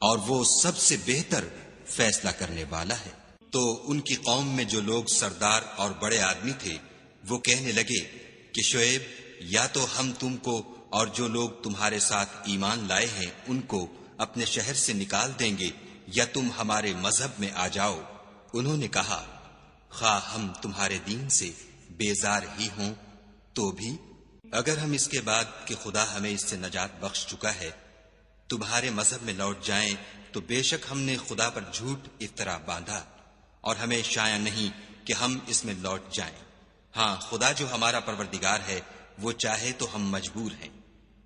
اور وہ سب سے بہتر فیصلہ کرنے والا ہے۔ تو ان کی قوم میں جو لوگ سردار اور بڑے آدمی تھے وہ کہنے لگے کہ شعیب، یا تو ہم تم کو اور جو لوگ تمہارے ساتھ ایمان لائے ہیں ان کو اپنے شہر سے نکال دیں گے، یا تم ہمارے مذہب میں آ جاؤ۔ انہوں نے کہا، خواہ ہم تمہارے دین سے بیزار ہی ہوں تو بھی اگر ہم اس کے بعد کہ خدا ہمیں اس سے نجات بخش چکا ہے تمہارے مذہب میں لوٹ جائیں تو بے شک ہم نے خدا پر جھوٹ افطرا باندھا، اور ہمیں شایع نہیں کہ ہم اس میں لوٹ جائیں۔ ہاں، خدا جو ہمارا پروردگار ہے وہ چاہے تو ہم مجبور ہیں۔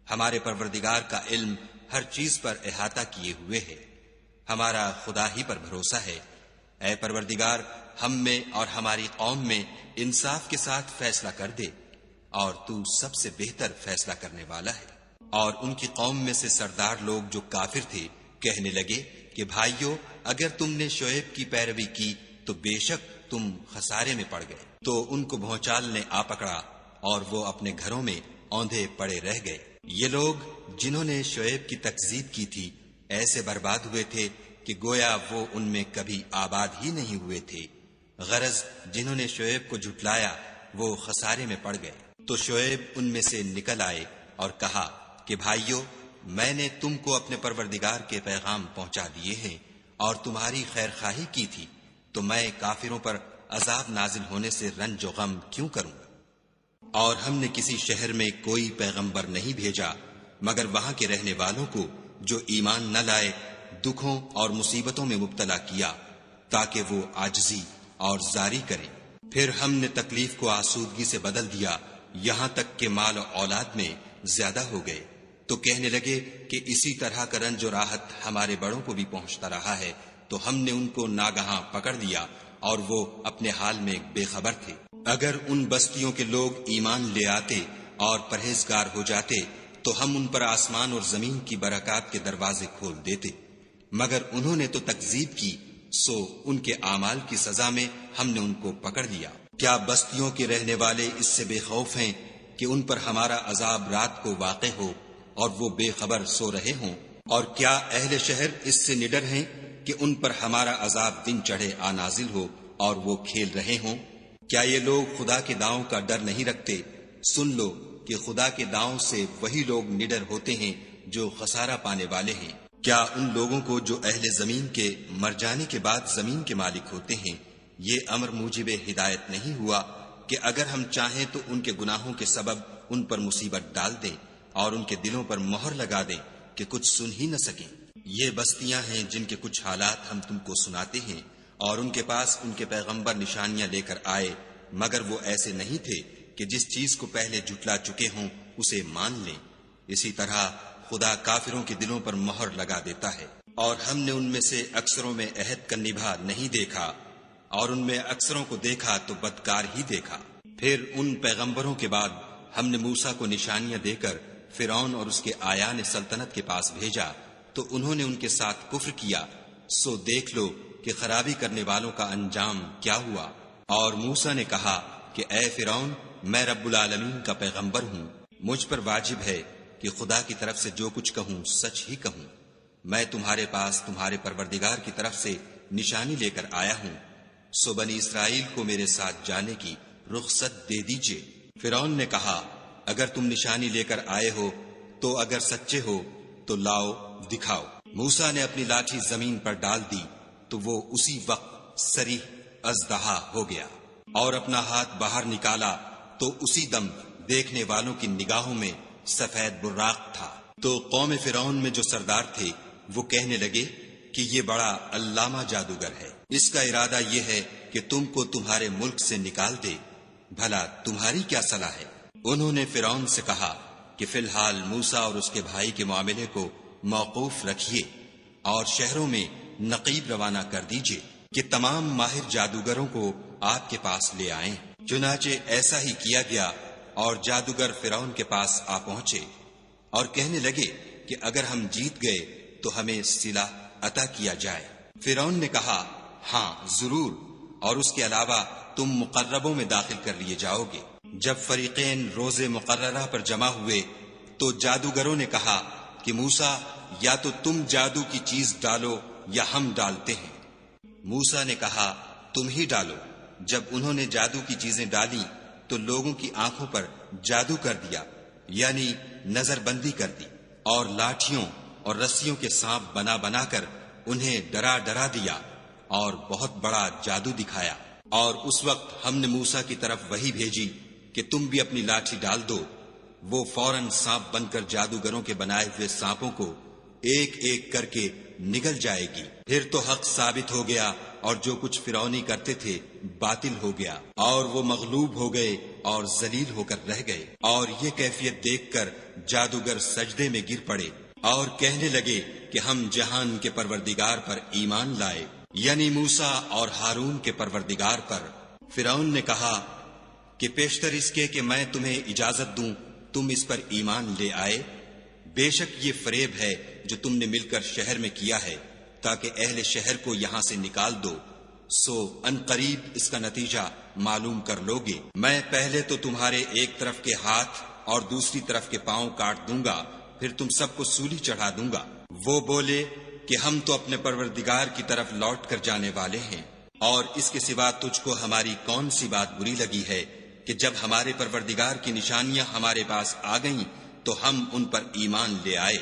ہمارے پروردگار کا علم ہر چیز پر احاطہ کیے ہوئے ہے، ہمارا خدا ہی پر بھروسہ ہے۔ اے پروردگار، ہم میں اور ہماری قوم میں انصاف کے ساتھ فیصلہ کر دے، اور تو سب سے بہتر فیصلہ کرنے والا ہے۔ اور ان کی قوم میں سے سردار لوگ جو کافر تھے کہنے لگے کہ بھائیو، اگر تم نے شعیب کی پیروی کی تو بے شک تم خسارے میں پڑ گئے۔ تو ان کو بھونچال نے آ پکڑا اور وہ اپنے گھروں میں اوندھے پڑے رہ گئے۔ یہ لوگ جنہوں نے شعیب کی تکذیب کی تھی ایسے برباد ہوئے تھے کہ گویا وہ ان میں کبھی آباد ہی نہیں ہوئے تھے۔ غرض جنہوں نے شعیب کو جھٹلایا وہ خسارے میں پڑ گئے۔ تو شعیب ان میں سے نکل آئے اور کہا کہ بھائیو، میں نے تم کو اپنے پروردگار کے پیغام پہنچا دیے ہیں اور تمہاری خیر خواہی کی تھی، تو میں کافروں پر عذاب نازل ہونے سے رنج و غم کیوں کروں؟ اور ہم نے کسی شہر میں کوئی پیغمبر نہیں بھیجا مگر وہاں کے رہنے والوں کو جو ایمان نہ لائے دکھوں اور مصیبتوں میں مبتلا کیا تاکہ وہ عاجزی اور زاری کریں۔ پھر ہم نے تکلیف کو آسودگی سے بدل دیا، یہاں تک کہ مال و اولاد میں زیادہ ہو گئے۔ تو کہنے لگے کہ اسی طرح کا رنج و راحت ہمارے بڑوں کو بھی پہنچتا رہا ہے، تو ہم نے ان کو ناگہاں پکڑ لیا اور وہ اپنے حال میں بے خبر تھے۔ اگر ان بستیوں کے لوگ ایمان لے آتے اور پرہیزگار ہو جاتے تو ہم ان پر آسمان اور زمین کی برکات کے دروازے کھول دیتے، مگر انہوں نے تو تکذیب کی، سو ان کے اعمال کی سزا میں ہم نے ان کو پکڑ لیا۔ کیا بستیوں کے رہنے والے اس سے بے خوف ہیں کہ ان پر ہمارا عذاب رات کو واقع ہو اور وہ بے خبر سو رہے ہوں؟ اور کیا اہل شہر اس سے نڈر ہیں کہ ان پر ہمارا عذاب دن چڑھے آ نازل ہو اور وہ کھیل رہے ہوں؟ کیا یہ لوگ خدا کے داؤں کا ڈر نہیں رکھتے؟ سن لو کہ خدا کے داؤں سے وہی لوگ نڈر ہوتے ہیں جو خسارہ پانے والے ہیں۔ کیا ان لوگوں کو جو اہل زمین کے مر جانے کے بعد زمین کے مالک ہوتے ہیں یہ امر موجب ہدایت نہیں ہوا کہ اگر ہم چاہیں تو ان کے گناہوں کے سبب ان پر مصیبت ڈال دیں اور ان کے دلوں پر مہر لگا دیں کہ کچھ سن ہی نہ سکیں؟ یہ بستیاں ہیں جن کے کچھ حالات ہم تم کو سناتے ہیں، اور ان کے پاس ان کے پیغمبر نشانیاں لے کر آئے، مگر وہ ایسے نہیں تھے کہ جس چیز کو پہلے جھٹلا چکے ہوں اسے مان لیں۔ اسی طرح خدا کافروں کے دلوں پر مہر لگا دیتا ہے۔ اور ہم نے ان میں سے اکثروں میں عہد کا نبھا نہیں دیکھا، اور ان میں اکثروں کو دیکھا تو بدکار ہی دیکھا۔ پھر ان پیغمبروں کے بعد ہم نے موسیٰ کو نشانیاں دے کر فرعون اور اس کے آیان سلطنت کے پاس بھیجا، تو انہوں نے ان کے ساتھ کفر کیا، سو دیکھ لو کہ خرابی کرنے والوں کا انجام کیا ہوا۔ اور موسیٰ نے کہا کہ اے فرعون، میں رب العالمین کا پیغمبر ہوں، مجھ پر واجب ہے کہ خدا کی طرف سے جو کچھ کہوں سچ ہی کہوں۔ میں تمہارے پاس تمہارے پروردگار کی طرف سے نشانی لے کر آیا ہوں، سو بنی اسرائیل کو میرے ساتھ جانے کی رخصت دے دیجئے۔ فرعون نے کہا، اگر تم نشانی لے کر آئے ہو تو اگر سچے ہو تو لاؤ دکھاؤ۔ موسیٰ نے اپنی لاٹھی زمین پر ڈال دی تو وہ اسی وقت صریح اژدہا ہو گیا، اور اپنا ہاتھ باہر نکالا تو اسی دم دیکھنے والوں کی نگاہوں میں سفید براق تھا۔ تو قوم فرعون میں جو سردار تھے وہ کہنے لگے کہ یہ بڑا علامہ جادوگر ہے، اس کا ارادہ یہ ہے کہ تم کو تمہارے ملک سے نکال دے، بھلا تمہاری کیا صلاح ہے؟ انہوں نے فرعون سے کہا کہ فی الحال موسیٰ اور اس کے بھائی کے معاملے کو موقوف رکھیے اور شہروں میں نقیب روانہ کر دیجئے کہ تمام ماہر جادوگروں کو آپ کے پاس لے آئیں۔ چنانچہ ایسا ہی کیا گیا، اور جادوگر فرعون کے پاس آ پہنچے اور کہنے لگے کہ اگر ہم جیت گئے تو ہمیں صلہ عطا کیا جائے۔ فرعون نے کہا، ہاں ضرور، اور اس کے علاوہ تم مقربوں میں داخل کر لیے جاؤ گے۔ جب فریقین روز مقررہ پر جمع ہوئے تو جادوگروں نے کہا کہ موسیٰ یا تو تم جادو کی چیز ڈالو یا ہم ڈالتے ہیں۔ موسیٰ نے کہا تم ہی ڈالو۔ جب انہوں نے جادو کی چیزیں ڈالی تو لوگوں کی آنکھوں پر جادو کر دیا، یعنی نظر بندی کر دی، اور لاٹھیوں اور رسیوں کے سانپ بنا بنا کر انہیں ڈرا ڈرا دیا اور بہت بڑا جادو دکھایا۔ اور اس وقت ہم نے موسیٰ کی طرف وحی بھیجی کہ تم بھی اپنی لاٹھی ڈال دو۔ وہ فوراً سانپ بن کر جادوگروں کے بنائے ہوئے سانپوں کو ایک ایک کر کے نگل جائے گی۔ پھر تو حق ثابت ہو گیا اور جو کچھ فرعونی کرتے تھے باطل ہو گیا، اور وہ مغلوب ہو گئے اور ذلیل ہو کر رہ گئے۔ اور یہ کیفیت دیکھ کر جادوگر سجدے میں گر پڑے اور کہنے لگے کہ ہم جہان کے پروردگار پر ایمان لائے، یعنی موسیٰ اور ہارون کے پروردگار پر۔ فرعون نے کہا کہ پیشتر اس کے کہ میں تمہیں اجازت دوں تم اس پر ایمان لے آئے، بے شک یہ فریب ہے جو تم نے مل کر شہر میں کیا ہے تاکہ اہل شہر کو یہاں سے نکال دو، سو ان قریب اس کا نتیجہ معلوم کر لوگے۔ میں پہلے تو تمہارے ایک طرف کے ہاتھ اور دوسری طرف کے پاؤں کاٹ دوں گا، پھر تم سب کو سولی چڑھا دوں گا۔ وہ بولے کہ ہم تو اپنے پروردگار کی طرف لوٹ کر جانے والے ہیں، اور اس کے سوا تجھ کو ہماری کون سی بات بری لگی ہے کہ جب ہمارے پروردگار کی نشانیاں ہمارے پاس آ گئیں تو ہم ان پر ایمان لے آئے۔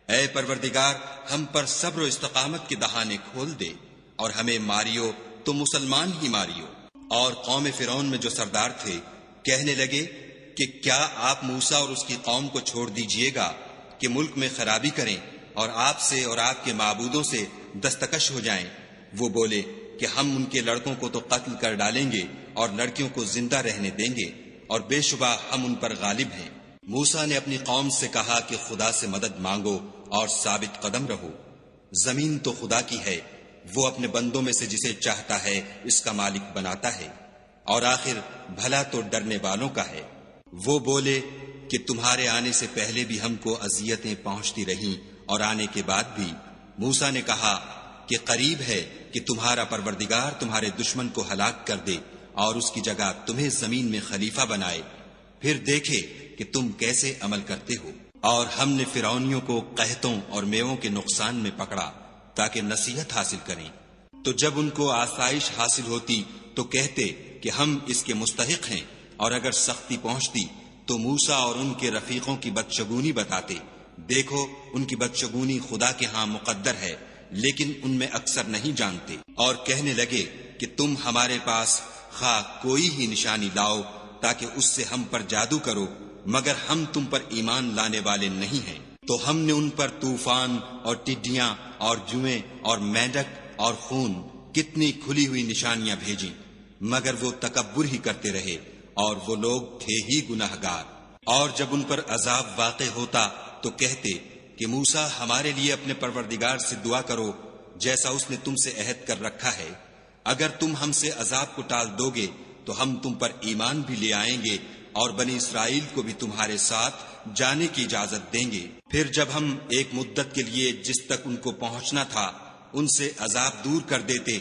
اے پروردگار، ہم پر صبر و استقامت کے دہانے کھول دے اور ہمیں ماریو تو مسلمان ہی ماریو۔ اور قوم فرعون میں جو سردار تھے کہنے لگے کہ کیا آپ موسیٰ اور اس کی قوم کو چھوڑ دیجئے گا کہ ملک میں خرابی کریں اور آپ سے اور آپ کے معبودوں سے دستکش ہو جائیں؟ وہ بولے کہ ہم ان کے لڑکوں کو تو قتل کر ڈالیں گے اور لڑکیوں کو زندہ رہنے دیں گے، اور بے شبہ ہم ان پر غالب ہیں۔ موسیٰ نے اپنی قوم سے کہا کہ خدا سے مدد مانگو اور ثابت قدم رہو۔ زمین تو خدا کی ہے، وہ اپنے بندوں میں سے جسے چاہتا ہے اس کا مالک بناتا ہے، اور آخر بھلا تو ڈرنے والوں کا ہے۔ وہ بولے کہ تمہارے آنے سے پہلے بھی ہم کو اذیتیں پہنچتی رہیں اور آنے کے بعد بھی۔ موسیٰ نے کہا کہ قریب ہے کہ تمہارا پروردگار تمہارے دشمن کو ہلاک کر دے اور اس کی جگہ تمہیں زمین میں خلیفہ بنائے، پھر دیکھے کہ تم کیسے عمل کرتے ہو۔ اور ہم نے فرعونیوں کو قحطوں اور میووں کے نقصان میں پکڑا تاکہ نصیحت حاصل کریں، تو جب ان کو آسائش حاصل ہوتی تو کہتے کہ ہم اس کے مستحق ہیں، اور اگر سختی پہنچتی تو موسیٰ اور ان کے رفیقوں کی بدشگونی بتاتے۔ دیکھو ان کی بدشگونی خدا کے ہاں مقدر ہے، لیکن ان میں اکثر نہیں جانتے۔ اور کہنے لگے کہ تم ہمارے پاس خواہ کوئی ہی نشانی لاؤ تاکہ اس سے ہم پر جادو کرو، مگر ہم تم پر ایمان لانے والے نہیں ہیں۔ تو ہم نے ان پر طوفان اور ٹڈیاں اور جوئیں اور مینڈک اور خون کتنی کھلی ہوئی نشانیاں بھیجیں، مگر وہ تکبر ہی کرتے رہے، اور وہ لوگ تھے ہی گناہگار۔ اور جب ان پر عذاب واقع ہوتا تو کہتے کہ موسیٰ ہمارے لیے اپنے پروردگار سے دعا کرو جیسا اس نے تم سے عہد کر رکھا ہے، اگر تم ہم سے عذاب کو ٹال دو گے تو ہم تم پر ایمان بھی لے آئیں گے اور بنی اسرائیل کو بھی تمہارے ساتھ جانے کی اجازت دیں گے۔ پھر جب ہم ایک مدت کے لیے جس تک ان کو پہنچنا تھا ان سے عذاب دور کر دیتے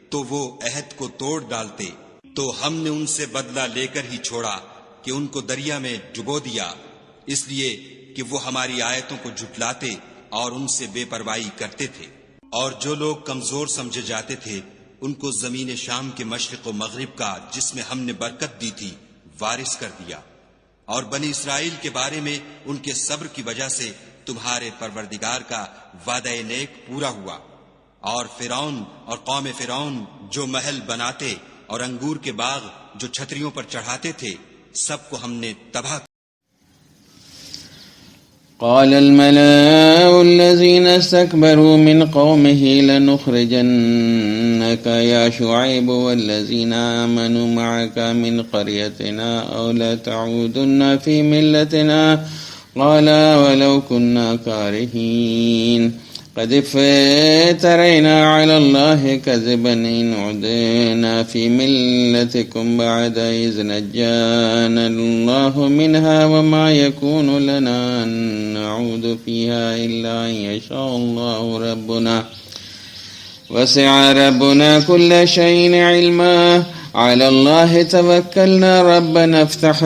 تو وہ عہد کو توڑ ڈالتے، تو ہم نے ان سے بدلہ لے کر ہی چھوڑا کہ ان کو دریا میں ڈبو دیا، اس لیے کہ وہ ہماری آیتوں کو جھٹلاتے اور ان سے بے پرواہی کرتے تھے۔ اور جو لوگ کمزور سمجھے جاتے تھے ان کو زمین شام کے مشرق و مغرب کا جس میں ہم نے برکت دی تھی وارث کر دیا۔ اور بنی اسرائیل کے بارے میں ان کے صبر کی وجہ سے تمہارے پروردگار کا وعدہ نیک پورا ہوا۔ اور فرعون اور قوم فرعون جو محل بناتے اور انگور کے باغ جو چھتریوں پر چڑھاتے تھے سب کو ہم نے تباہ۔ قال الملأ الذين استكبروا من قومه لنخرجنك يا شعيب والذين آمنوا معك من قريتنا أو لتعودن في ملتنا قال ولو كنا كارهين قد افترينا على الله كذبا إن عدنا في ملتكم بعد إذ نجانا الله منها وما يكون لنا أن نعود فيها إلا أن يشاء الله ربنا وسع ربنا كل شيء علما على الله توكلنا ربنا افتح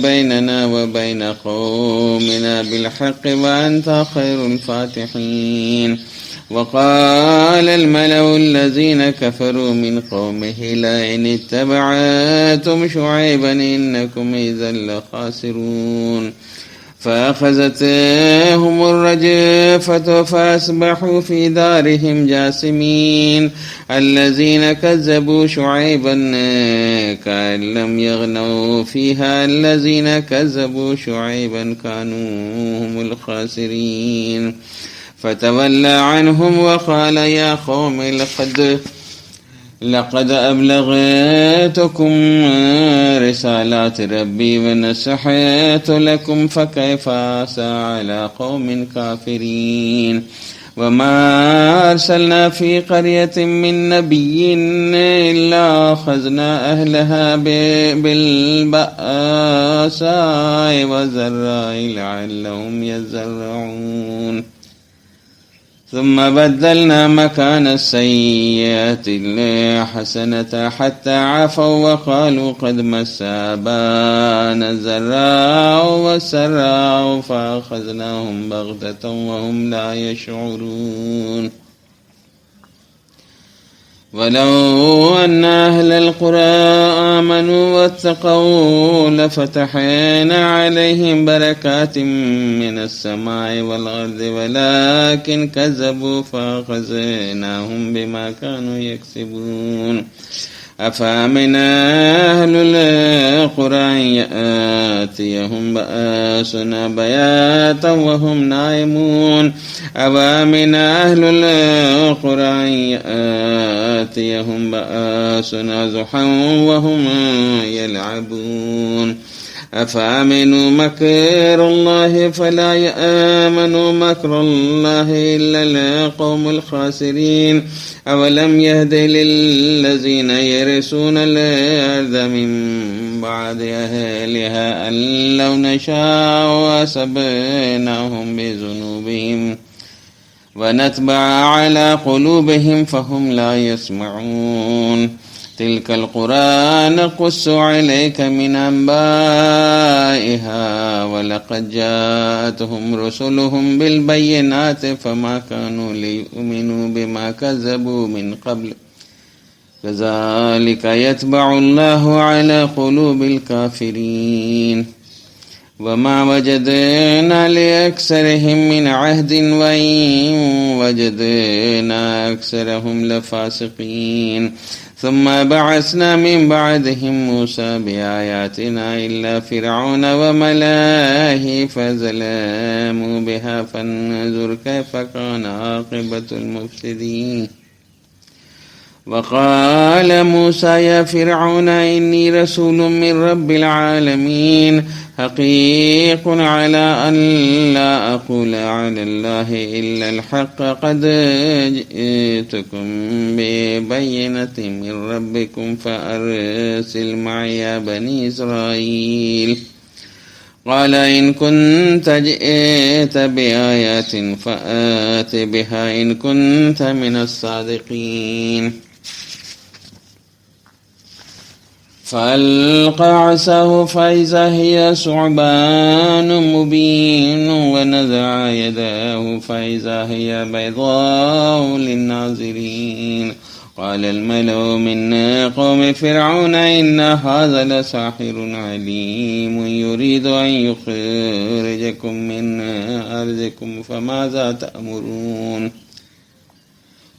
بيننا وبين قومنا بالحق وأنت خير الفاتحين. وقال الملأ الذين كفروا من قومه لئن اتبعتم شعيبا إنكم إذا لخاسرون. فأخذتهم الرجفة فأصبحوا في دارهم جاثمين. الذين كذبوا شعيبا كأن لم يغنوا فيها الذين كذبوا شعيبا كانوا هم الخاسرين. فتولى عنهم وقال يا قوم لقد أبلغتكم رسالات ربي ونصحت لكم فكيف أسى على قوم كافرين. وما أرسلنا في قرية من نبي إلا أخذنا أهلها بالبأساء والضراء لعلهم يضرعون. ثم بدلنا مكان السيئة الحسنة حتى عفوا وقالوا قد مس آباءنا الضراء والسراء فأخذناهم بغتة وهم لا يشعرون. ولو أن أهل القرى آمنوا واتقوا لفتحنا عليهم بركات من السماء والأرض ولكن كذبوا فأخذناهم بما كانوا يكسبون. أفأمن أهل القرى أن يأتيهم بأسنا بياتا وهم نائمون. أفأمن أهل القرى أن يأتيهم بأسنا ضحى وهم يلعبون. أفأمنوا مكر الله فلا يأمن مكر الله إلا القوم الخاسرين. أولم يهد للذين يرثون الأرض من بعد أهلها أن لو نشاء أصبناهم بذنوبهم ونتبع على قلوبهم فهم لا يسمعون. تلك القرى نقص عليك من أنبائها ولقد جاءتهم رسلهم بالبينات فما كانوا ليؤمنوا بما كذبوا من قبل كذلك يتبع الله على قلوب الكافرين. وما وجدنا لأكثرهم من عهد وإن وجدنا أكثرهم لفاسقين. ثم بعثنا من بعدهم موسى بآياتنا إلا فرعون وملئه فظلموا بها فانظر كيف كان عاقبة المفسدين. وقال موسى يا فرعون إني رسول من رب العالمين حقيق على أن لا أقول على الله إلا الحق قد جئتكم ببينة من ربكم فأرسل معي بني إسرائيل. قال إن كنت جئت بآيات فآت بها إن كنت من الصادقين. فألقى عصاه فإذا هي ثعبان مبين ونزع يداه فإذا هي بيضاء للناظرين. قال الملأ من قوم فرعون إن هذا لساحر عليم يريد أن يخرجكم من أرضكم فماذا تأمرون.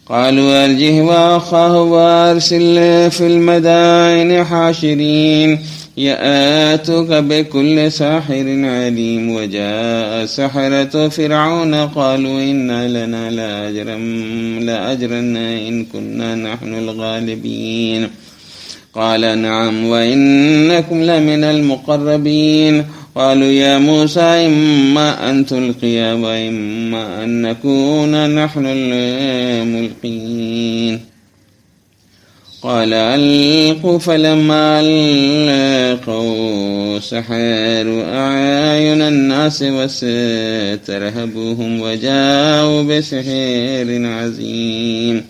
قالوا أرجه وأخاه وأرسل في المدائن حاشرين يأتوك بكل ساحر عليم. وجاء السحرة فرعون قالوا إن لنا لأجرا إن كنا نحن الغالبين. قال نعم وإنكم لمن المقربين. قالوا يا موسى إما أن تلقي وإما أن نكون نحن الملقين. قال ألقوا فلما ألقوا سحروا أعين الناس واسترهبوهم وجاءوا بسحر عظيم.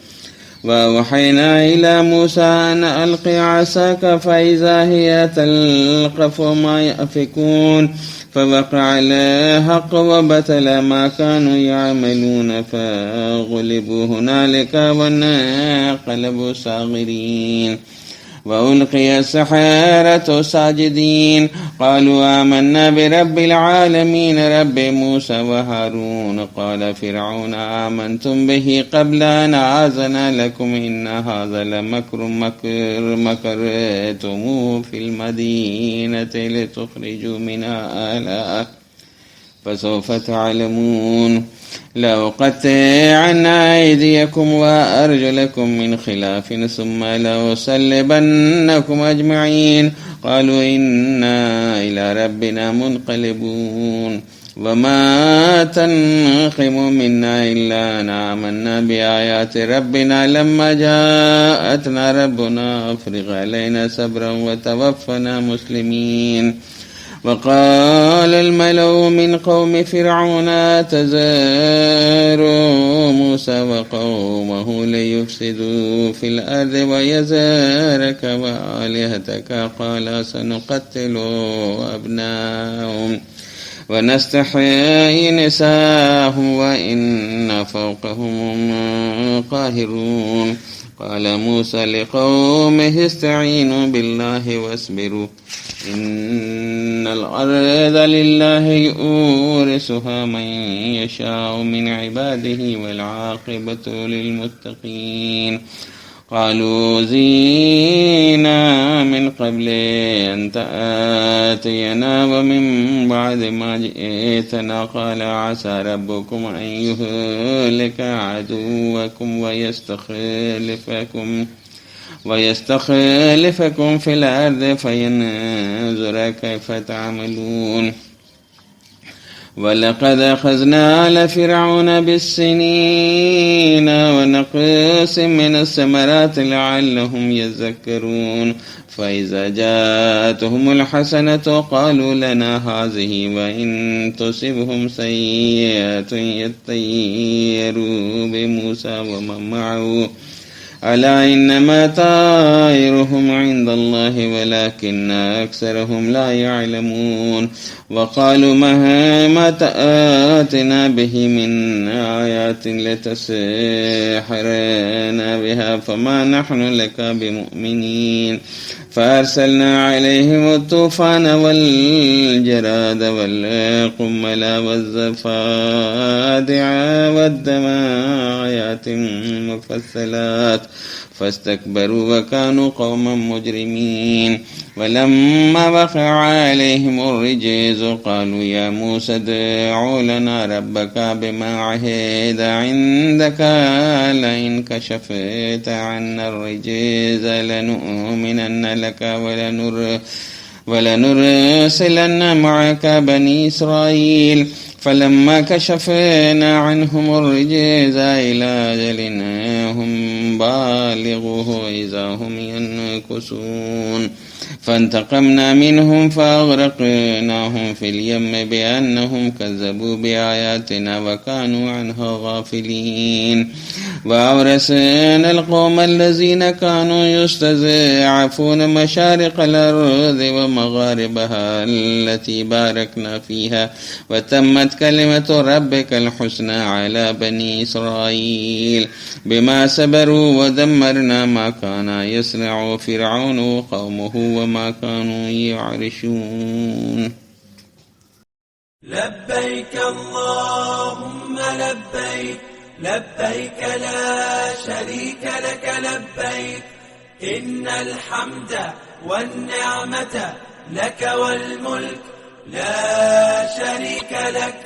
وأوحينا إلى موسى أن ألق عصاك فإذا هي تلقف ما يأفكون فوقع الحق وبطل ما كانوا يعملون فغلبوا هنالك وانقلبوا صاغرين وألقي السحرة ساجدين قالوا آمنا برب العالمين رب موسى وهارون قال فرعون آمنتم به قبل أن آذن لكم إن هذا لمكر مكرتم في المدينة لتخرجوا منها أهلها فسوف تعلمون لأقطعن أيديكم وأرجلكم من خلاف ثم لأصلبنكم أجمعين قالوا إنا إلى ربنا منقلبون وما تنقم منا إلا أن آمنا بآيات ربنا لما جاءتنا ربنا أفرغ علينا صبرا وتوفنا مسلمين وقال الملأ من قوم فرعون أتذر موسى وقومه ليفسدوا في الأرض ويذرك وآلهتك قال سنقتل أبناءهم ونستحيي نساءهم وإن فوقهم قاهرون قال موسى لقومه استعينوا بالله واصبروا إن الأرض لله يورثها من يشاء من عباده والعاقبة للمتقين قالوا زينا من قبل أن تأتينا ومن بعد ما جئتنا قال عسى ربكم أن يهلك عدوكم ويستخلفكم في الأرض فينظر كيف تعملون ولقد أخذنا آل فرعون بالسنين ونقص من الثمرات لعلهم يذكرون فإذا جاءتهم الحسنة قالوا لنا هذه وإن تصبهم سيئة يطيروا بموسى ومن معه ألا إنما طائرهم عند الله ولكن أكثرهم لا يعلمون وقالوا مهما تأتنا به من آيات لتسحرنا بها فما نحن لك بمؤمنين فأرسلنا عليهم الطوفان والجراد والقمل والضفادع والدم آيات مفصلات فاستكبروا وكانوا قوما مجرمين ولما وقع عليهم الرجز قالوا يا موسى ادع لنا ربك بما عهد عندك لئن كشفت عنا الرجز لنؤمنن لك ولنرسلن معك بني إسرائيل فلما كشفنا عنهم الرجز إلى أجل هم بالغوه إذا هم ينكثون فانتقمنا منهم فأغرقناهم في اليم بأنهم كذبوا بآياتنا وكانوا عنها غافلين وأورثنا القوم الذين كانوا يستضعفون مشارق الأرض ومغاربها التي باركنا فيها وتمت كلمة ربك الحسنى على بني إسرائيل بما صبروا ودمرنا ما كان يصنع فرعون وقومه وما كانوا يعرشون لبيك اللهم لبيك لبيك لا شريك لك لبيك إن الحمد والنعمة لك والملك لا شريك لك